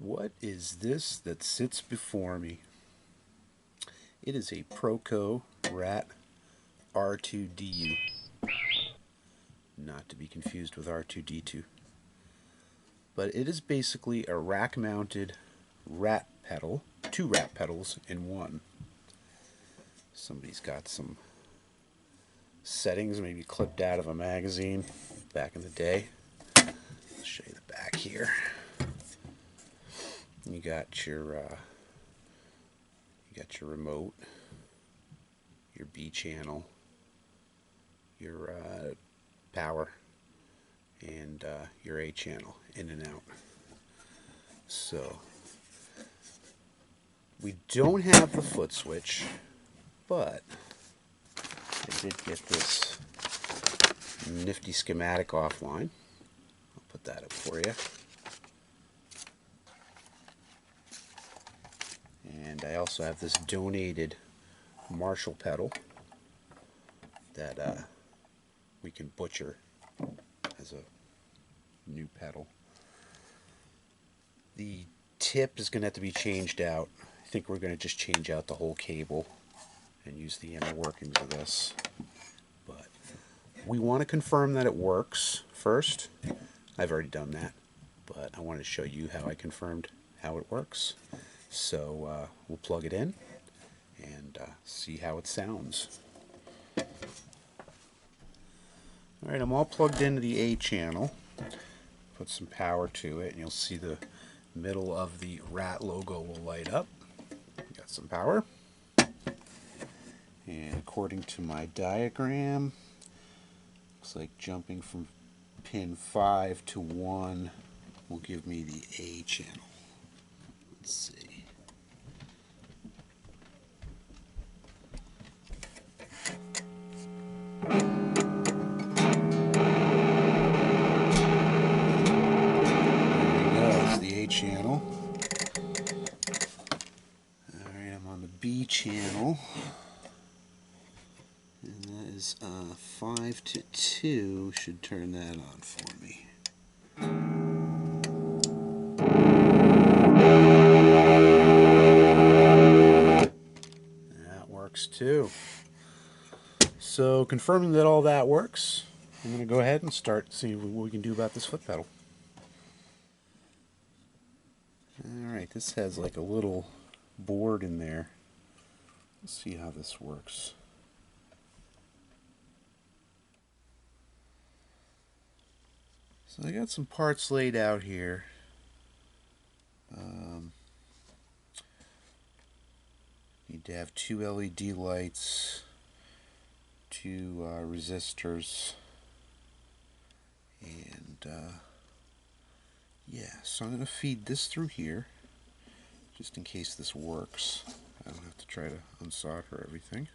What is this that sits before me? It is a ProCo Rat R2DU. Not to be confused with R2D2. But it is basically a rack-mounted rat pedal, 2 rat pedals in one. Somebody's got some settings maybe clipped out of a magazine back in the day. I'll show you the back here. You got your remote, your B channel, your power, and your A channel in and out. So we don't have the foot switch, but I did get this nifty schematic offline. I'll put that up for you. And I also have this donated Marshall pedal that we can butcher as a new pedal. The tip is going to have to be changed out. I think we're going to just change out the whole cable and use the inner workings of this. But we want to confirm that it works first. I've already done that, but I wanted to show you how I confirmed how it works. So we'll plug it in and see how it sounds. Alright, I'm all plugged into the A channel. Put some power to it and you'll see the middle of the rat logo will light up. Got some power. And according to my diagram, looks like jumping from pin 5 to 1 will give me the A channel. Let's see. Channel. Alright, I'm on the B channel, and that is 5 to 2 should turn that on for me. That works too. So confirming that all that works, I'm going to go ahead and start seeing what we can do about this foot pedal. Alright, this has like a little board in there. Let's see how this works. So I got some parts laid out here. Need to have 2 LED lights, 2 resistors, and yeah, so I'm going to feed this through here, just in case this works. I don't have to try to unsolder everything.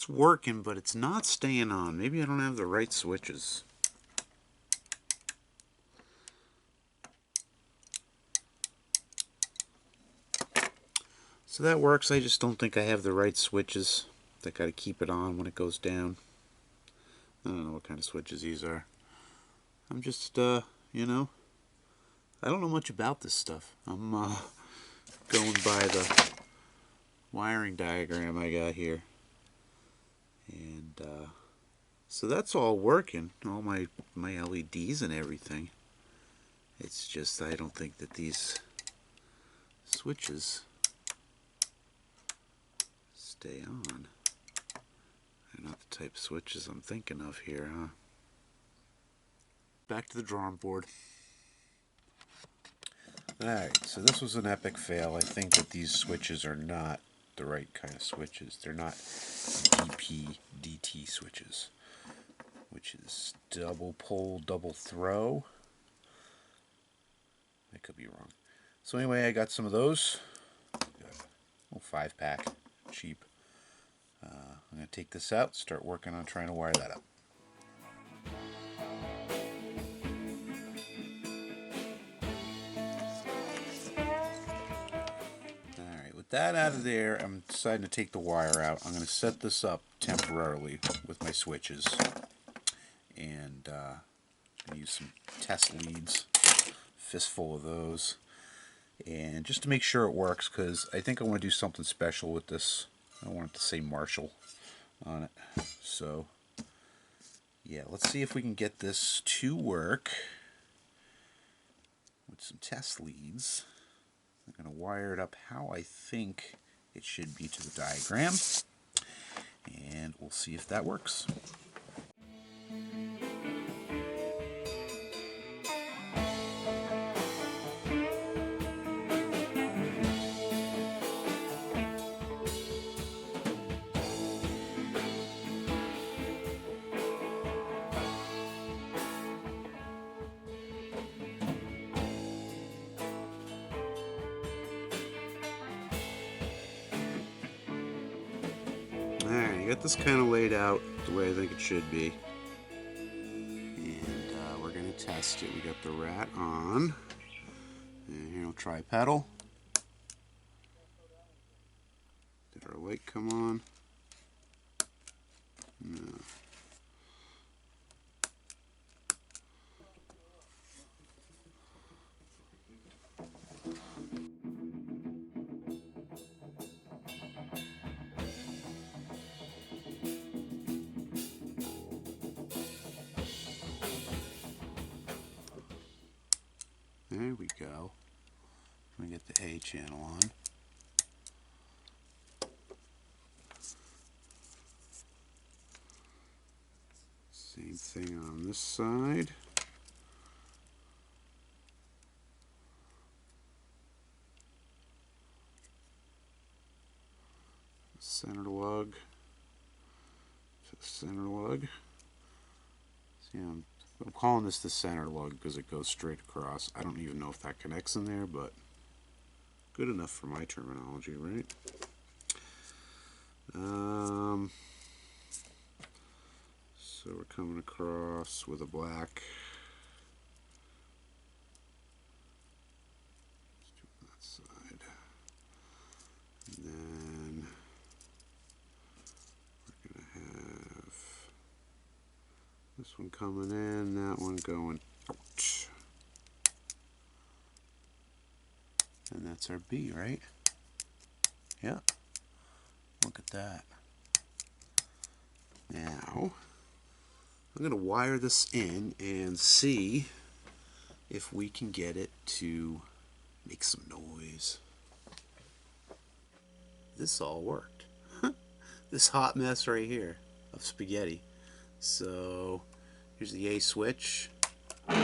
It's working, but it's not staying on. Maybe I don't have the right switches. So that works. I just don't think I have the right switches. I got to keep it on when it goes down. I don't know what kind of switches these are. I'm just, you know, I don't know much about this stuff. I'm going by the wiring diagram I got here. And so that's all working, all my LEDs and everything. It's just I don't think that these switches stay on. They're not the type of switches I'm thinking of here, huh? Back to the drawing board. Alright, so this was an epic fail. I think that these switches are not the right kind of switches. They're not DP-DT switches, which is double pull, double throw. I could be wrong. So anyway, I got some of those. Got a 5-pack, cheap. I'm going to take this out, start working on trying to wire that up. Alright, with that out of there, I'm deciding to take the wire out. I'm going to set this up temporarily with my switches. And I'm going to use some test leads, fistful of those. And just to make sure it works, because I think I want to do something special with this. I want it to say Marshall on it. So, yeah, let's see if we can get this to work with some test leads. I'm going to wire it up how I think it should be to the diagram, and we'll see if that works. Alright, I got this kind of laid out the way I think it should be. And we're going to test it. We got the rat on. And here we'll try pedal. Did our light come on? No. There we go. Let me get the A channel on. Same thing on this side. Center lug to the center lug. See, I'm calling this the center lug because it goes straight across. I don't even know if that connects in there, but good enough for my terminology, right? So we're coming across with a black. Let's do that side. And then we're going to have this one coming in, that one going out. And that's our B, right? Yeah. Look at that. Now, I'm going to wire this in and see if we can get it to make some noise. This all worked. This hot mess right here of spaghetti. So here's the A switch. And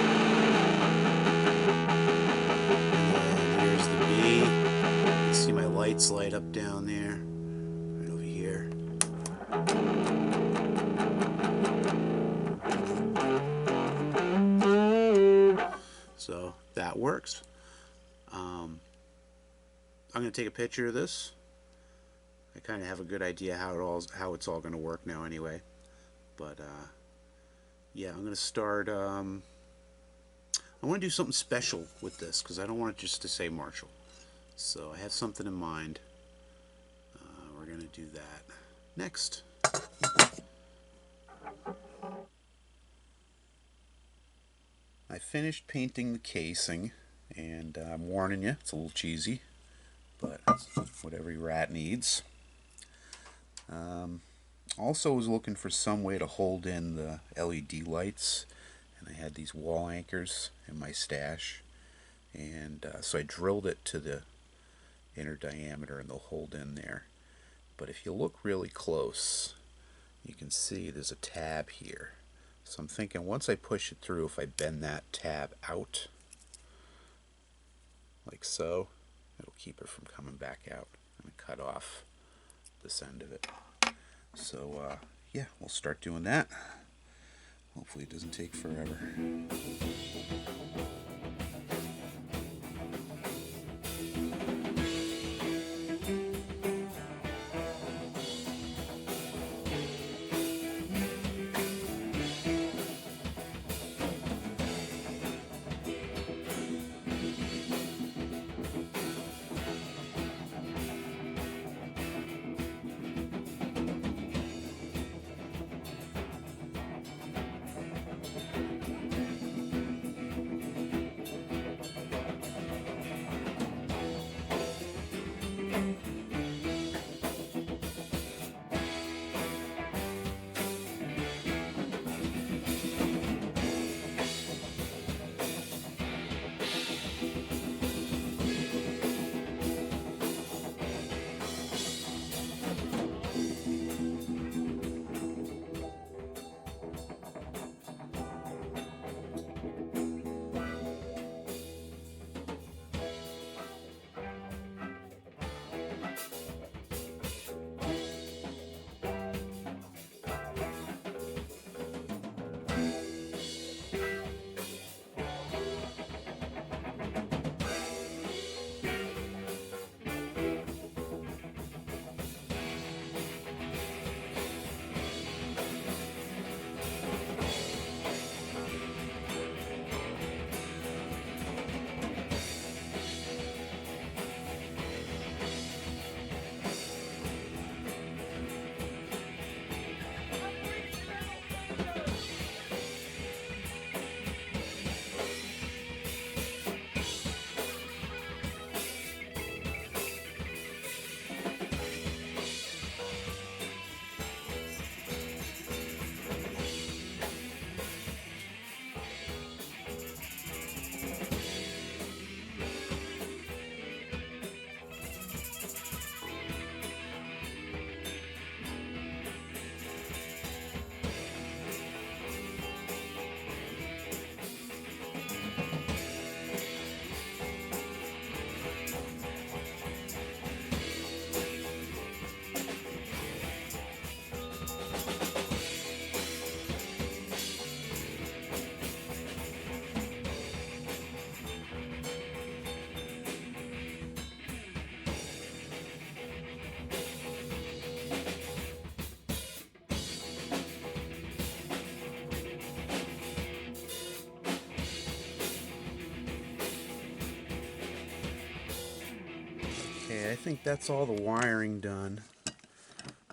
then here's the B. You can see my lights light up down there. Right over here. So that works. I'm going to take a picture of this. I kind of have a good idea how it's all going to work now anyway. But yeah, I'm going to start. I want to do something special with this because I don't want it just to say Marshall. So I have something in mind. We're going to do that next. I finished painting the casing, and I'm warning you, it's a little cheesy, but it's whatever your rat needs. Also was looking for some way to hold in the LED lights, and I had these wall anchors in my stash, and so I drilled it to the inner diameter and they'll hold in there. But if you look really close, you can see there's a tab here. So I'm thinking once I push it through, if I bend that tab out, like so, it'll keep it from coming back out and cut off this end of it. So yeah, we'll start doing that. Hopefully it doesn't take forever. Okay, I think that's all the wiring done.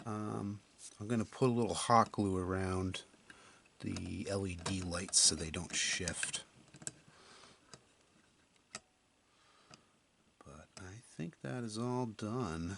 I'm going to put a little hot glue around the LED lights so they don't shift. But I think that is all done.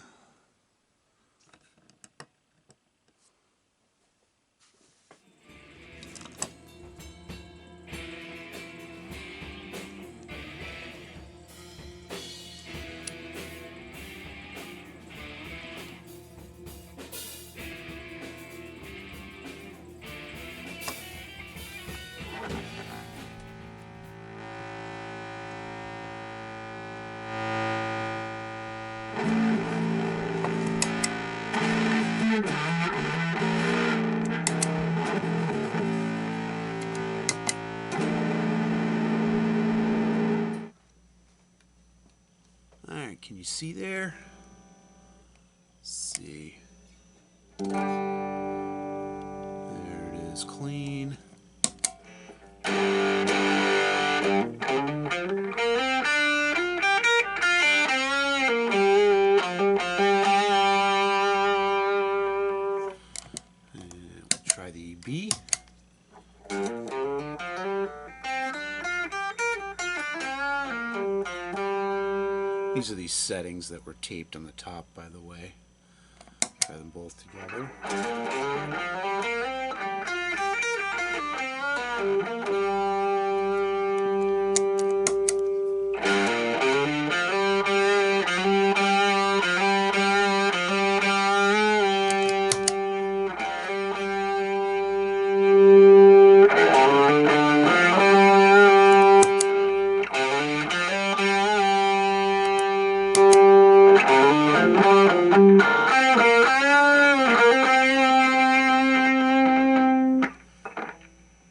Alright, can you see there? See see. There it is, clean. Try the B. These are these settings that were taped on the top, by the way. Try them both together.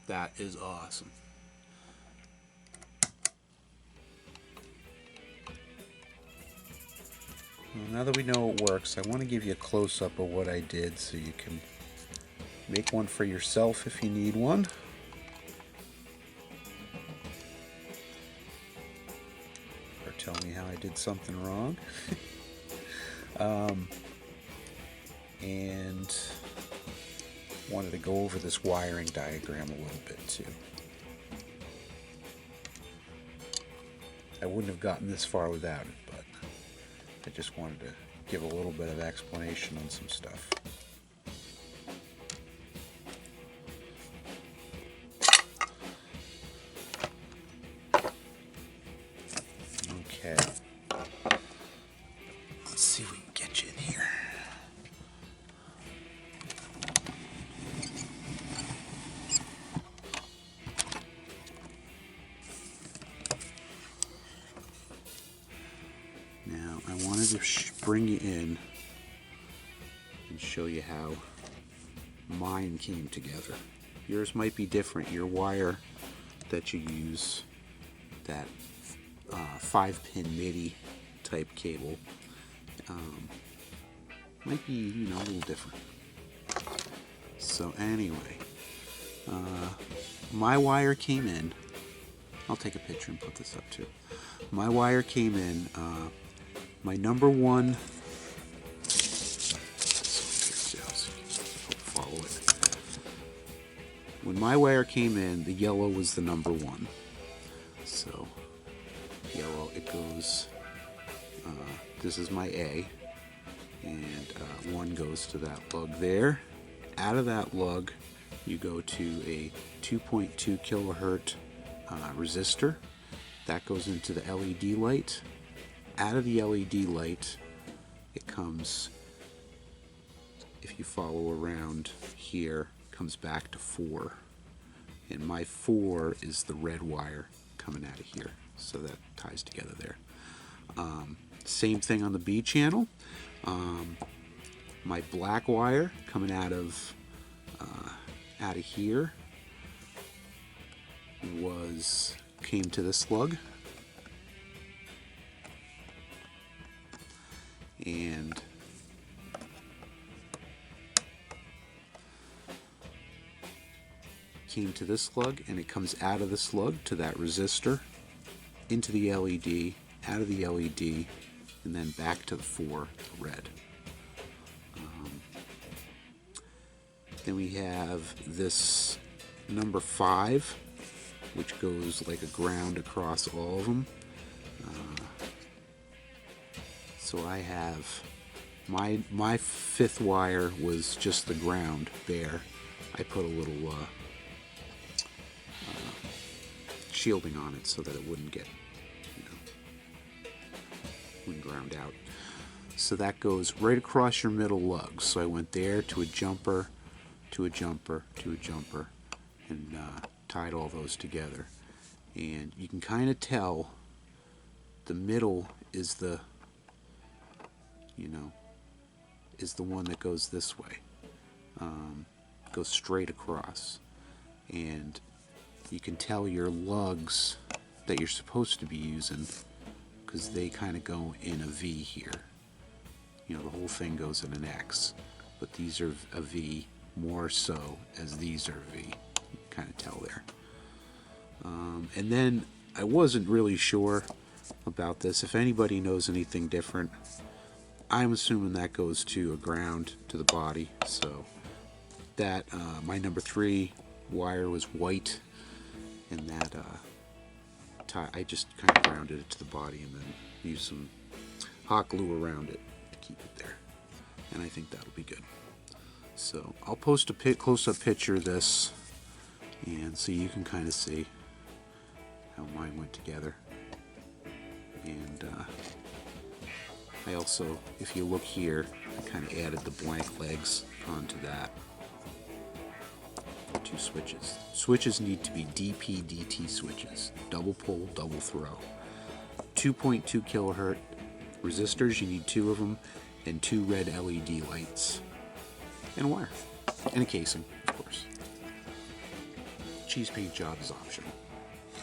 That is awesome. Well, now that we know it works, I want to give you a close-up of what I did so you can make one for yourself if you need one. Or tell me how I did something wrong. And wanted to go over this wiring diagram a little bit too. I wouldn't have gotten this far without it, but I just wanted to give a little bit of explanation on some stuff. Okay. Let's see if we can get you in here. Now, I wanted to bring you in and show you how mine came together. Yours might be different. Your wire that you use, that 5-pin MIDI type cable, might be, you know, a little different. So anyway, my wire came in. I'll take a picture and put this up too. My wire came in. My number one. Follow it. When my wire came in, the yellow was the number one. So yellow, it goes. This is my A, and one goes to that lug there. Out of that lug, you go to a 2.2 kilohertz resistor. That goes into the LED light. Out of the LED light, it comes, if you follow around here, comes back to 4. And my 4 is the red wire coming out of here. So that ties together there. Same thing on the B channel. My black wire coming out of here came to this lug, and came to this lug, and it comes out of this lug to that resistor, into the LED, out of the LED, and then back to the 4 red. Then we have this number 5, which goes like a ground across all of them. So I have my 5th wire was just the ground there. I put a little shielding on it so that it wouldn't get, wouldn't ground out. So that goes right across your middle lug. So I went there to a jumper, to a jumper, to a jumper, and tied all those together. And you can kind of tell the middle is the, is the one that goes this way. Goes straight across. And you can tell your lugs that you're supposed to be using, because they kind of go in a V here. you know, the whole thing goes in an X, but these are a V more so as these are V. You can kind of tell there. And then I wasn't really sure about this. If anybody knows anything different, I'm assuming that goes to a ground to the body. So that my number 3 wire was white, and that I just kind of grounded it to the body and then used some hot glue around it to keep it there. And I think that'll be good. So I'll post a close-up picture of this, and so you can kind of see how mine went together. And I also, if you look here, I kind of added the blank legs onto that. 2 switches. Switches need to be DP-DT switches. Double pull, double throw. 2.2 kilohertz resistors, you need 2 of them, and 2 red LED lights. And a wire. And a casing, of course. Cheese paint job is optional.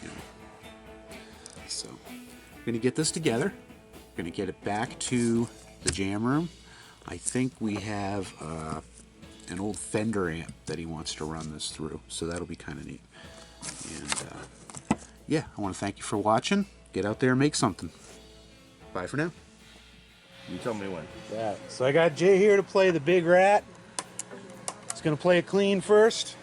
You know. So, we're going to get this together. We're going to get it back to the jam room. I think we have an old Fender amp that he wants to run this through, so that'll be kind of neat. And yeah, I want to thank you for watching. Get out there and make something. Bye for now. You tell me when. Yeah. So I got Jay here to play the big rat. He's going to play it clean first.